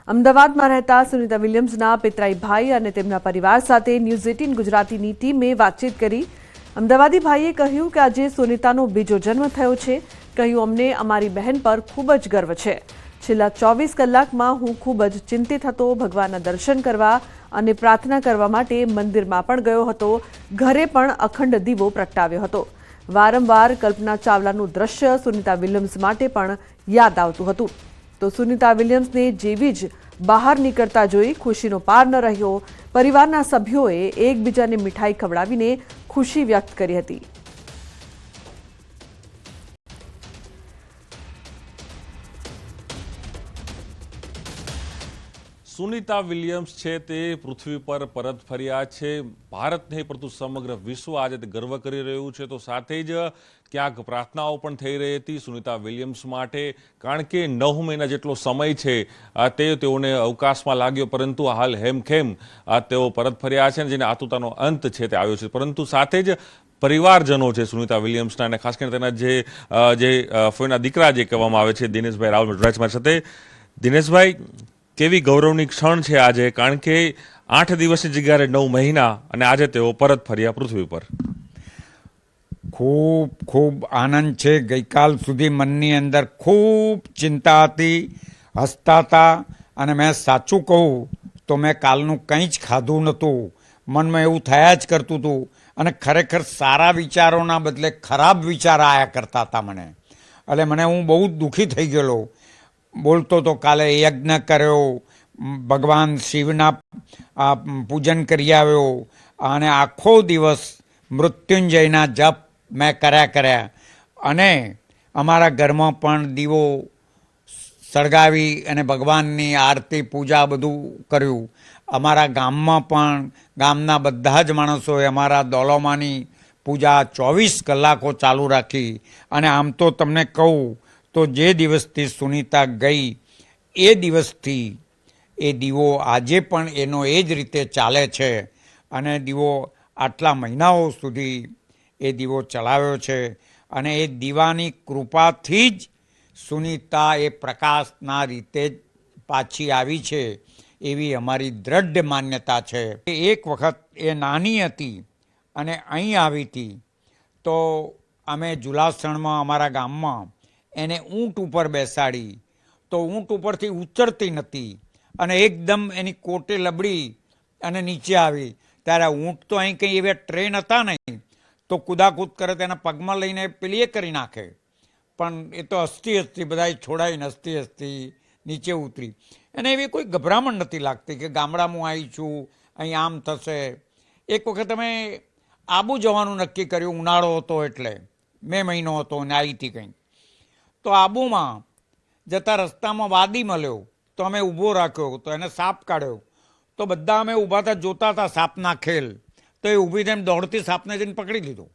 અમદાવાદમાં રહેતા સુનિતા વિલિયમ્સના પિતરાઈ ભાઈ અને તેમના પરિવાર સાથે ન્યૂઝ 18 ગુજરાતીની ટીમે વાતચીત કરી। અમદાવાદી ભાઈએ કહ્યું કે આજે સુનિતાનો બીજો જન્મ થયો છે। કહ્યું, અમને અમારી બહેન પર ખૂબ જ ગર્વ છે। છેલ્લા 24 કલાકમાં હું ખૂબ જ ચિંતિત હતો। ભગવાનના દર્શન કરવા અને પ્રાર્થના કરવા માટે મંદિરમાં પણ ગયો હતો। ઘરે પણ અખંડ દીવો પ્રગટાવ્યો હતો। વારંવાર કલ્પના ચાવલાનું દ્રશ્ય સુનિતા વિલિયમ્સ માટે પણ યાદ આવતું હતું। તો સુનિતા વિલિયમ્સને જેવી જ બહાર નીકળતા જોઈ ખુશીનો પાર ન રહ્યો। પરિવારના સભ્યોએ એકબીજાને મીઠાઈ ખવડાવીને ખુશી વ્યક્ત કરી હતી। સુનિતા વિલિયમ્સ છે તે પૃથ્વી પર પરત ફર્યા છે। ભારત નહીં પરંતુ સમગ્ર વિશ્વ આજે તે ગર્વ કરી રહ્યું છે। તો સાથે જ ક્યાંક પ્રાર્થનાઓ પણ થઈ રહી હતી સુનિતા વિલિયમ્સ માટે, કારણ કે 9 મહિના જેટલો સમય છે તે તેઓને અવકાશમાં લાગ્યો, પરંતુ હાલ હેમખેમ તેઓ પરત ફર્યા છે, જેને આતુરતાનો અંત છે તે આવ્યો છે। પરંતુ સાથે જ પરિવારજનો છે સુનિતા વિલિયમ્સના, અને ખાસ કરીને તેના જે ફોઈના દીકરા જે કહેવામાં આવે છે દિનેશભાઈ રાવલ જોડાય છે મારી સાથે। દિનેશભાઈ, કેવી ગૌરવની ક્ષણ છે આજે, કારણ કે 8 દિવસની જગ્યાએ 9 મહિના અને આજે તેઓ પરત ફર્યા પૃથ્વી પર। ખૂબ ખૂબ આનંદ છે। ગઈકાલ સુધી મનની અંદર ખૂબ ચિંતા હતી, હસતા હતા, અને મેં સાચું કહું તો મેં કાલનું કંઈ જ ખાધું નહોતું। મનમાં એવું થયા જ કરતું હતું, અને ખરેખર સારા વિચારોના બદલે ખરાબ વિચાર આવ્યા કરતા હતા મને। એટલે મને હું બહુ દુઃખી થઈ ગયેલો। બોલતો તો કાલે યજ્ઞ કર્યો, ભગવાન શિવના પૂજન કરી આવ્યો, અને આખો દિવસ મૃત્યુંજયના જપ મેં કર્યા, અને અમારા ઘરમાં પણ દીવો સળગાવી અને ભગવાનની આરતી પૂજા બધું કર્યું। અમારા ગામમાં પણ ગામના બધા જ માણસોએ અમારા દોલોમાની પૂજા 24 કલાકો ચાલુ રાખી। અને આમ તો તમને કહું તો જે દિવસથી સુનિતા ગઈ એ દિવસથી એ દીવો આજે પણ એનો એ જ રીતે ચાલે છે, અને દીવો આટલા મહિનાઓ સુધી એ દીવો ચલાવ્યો છે, અને એ દીવાની કૃપાથી જ સુનિતા એ પ્રકાશના રીતે જ પાછી આવી છે, એવી અમારી દ્રઢ માન્યતા છે। એક વખત એ નાની હતી અને અહીં આવી હતી, તો અમે જુલાસણમાં અમારા ગામમાં એને ઊંટ ઉપર બેસાડી, તો ઊંટ ઉપરથી ઉતરતી નહોતી, અને એકદમ એની કોટે લબડી અને નીચે આવી। ત્યારે ઊંટ તો અહીં કંઈ એવા ટ્રેન હતા નહીં, તો કૂદાકૂદ કરે તેના પગમાં લઈને પેલી એ કરી નાખે, પણ એ તો હસતી બધાએ છોડાઈને હસતી નીચે ઉતરી। અને એવી કોઈ ગભરામણ નથી લાગતી કે ગામડામાં હું આવી છું, અહીં આમ થશે। એક વખત અમે આબુ જવાનું નક્કી કર્યું, ઉનાળો હતો એટલે મે મહિનો હતો અને આવી હતી કંઈ, તો આબુમાં જતા રસ્તામાં વાદી મળ્યો, તો અમે ઊભો રાખ્યો, તો એને સાપ કાઢ્યો, તો બધા અમે ઊભા હતા જોતા હતા સાપના ખેલ, તો એ ઊભી થઈને દોડતી સાપને જઈને પકડી લીધો।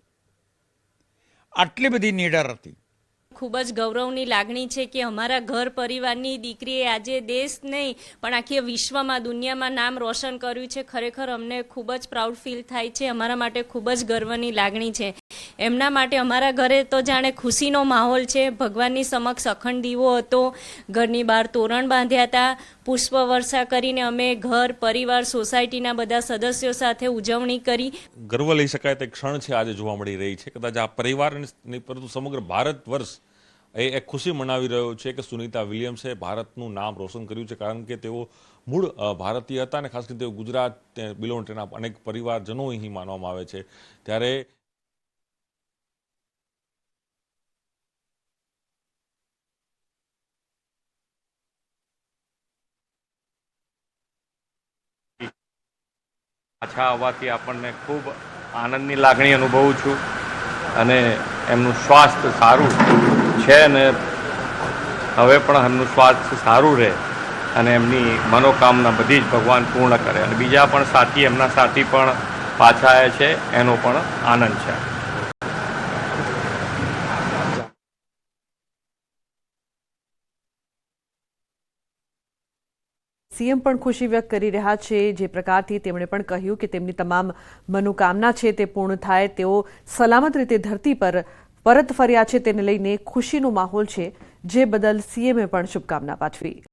આટલી બધી નીડર હતી। ખૂબ જ ગૌરવની લાગણી છે કે અમારા ઘર પરિવારની દીકરીએ આજે દેશ નહીં પણ આખી વિશ્વમાં, દુનિયામાં નામ રોશન કર્યું છે। ખરેખર અમને ખૂબ જ પ્રાઉડ ફીલ થાય છે। અમારા માટે ખૂબ જ ગર્વની લાગણી છે એમના માટે। અમારા ઘરે તો જાણે ખુશીનો માહોલ છે। ભગવાનની સમક્ષ અખંડ દીવો હતો, ઘરની બહાર તોરણ બાંધ્યા હતા, પુષ્પ વર્ષા કરીને અમે ઘર પરિવાર સોસાયટીના બધા સદસ્યો સાથે ઉજવણી કરી। ગર્વ લઈ શકાય તે ક્ષણ છે આજે જોવા મળી રહી છે। કદાચ આ પરિવારની પરંતુ સમગ્ર ભારત વર્ષ એ ખુશી મનાવી રહ્યો છે કે સુનિતા વિલિયમ્સે ભારતનું નામ રોશન કર્યું છે, કારણ કે તેઓ મૂળ ભારતીય હતા, અને ખાસ કરીને તેઓ ગુજરાત બિલોંગ તેના અનેક પરિવારજનો અહીં માનવામાં આવે છે। ત્યારે પાછા આવવાથી આપણને ખૂબ આનંદની લાગણી અનુભવું છું, અને એમનું સ્વાસ્થ્ય સારું છે, અને હવે પણ એમનું સ્વાસ્થ્ય સારું રહે, અને એમની મનોકામના બધી જ ભગવાન પૂર્ણ કરે, અને બીજા પણ સાથી એમના સાથી પણ પાછા આવ્યા છે, એનો પણ આનંદ છે। સીએમ પણ ખુશી વ્યક્ત કરી રહ્યા છે। જે પ્રકારથી તેમણે પણ કહ્યું કે તેમની તમામ મનોકામના છે તે પૂર્ણ થાય। તેઓ સલામત રીતે ધરતી પર પરત ફર્યા છે, તેને લઈને ખુશીનો માહોલ છે, જે બદલ સીએમએ પણ શુભકામના પાઠવી।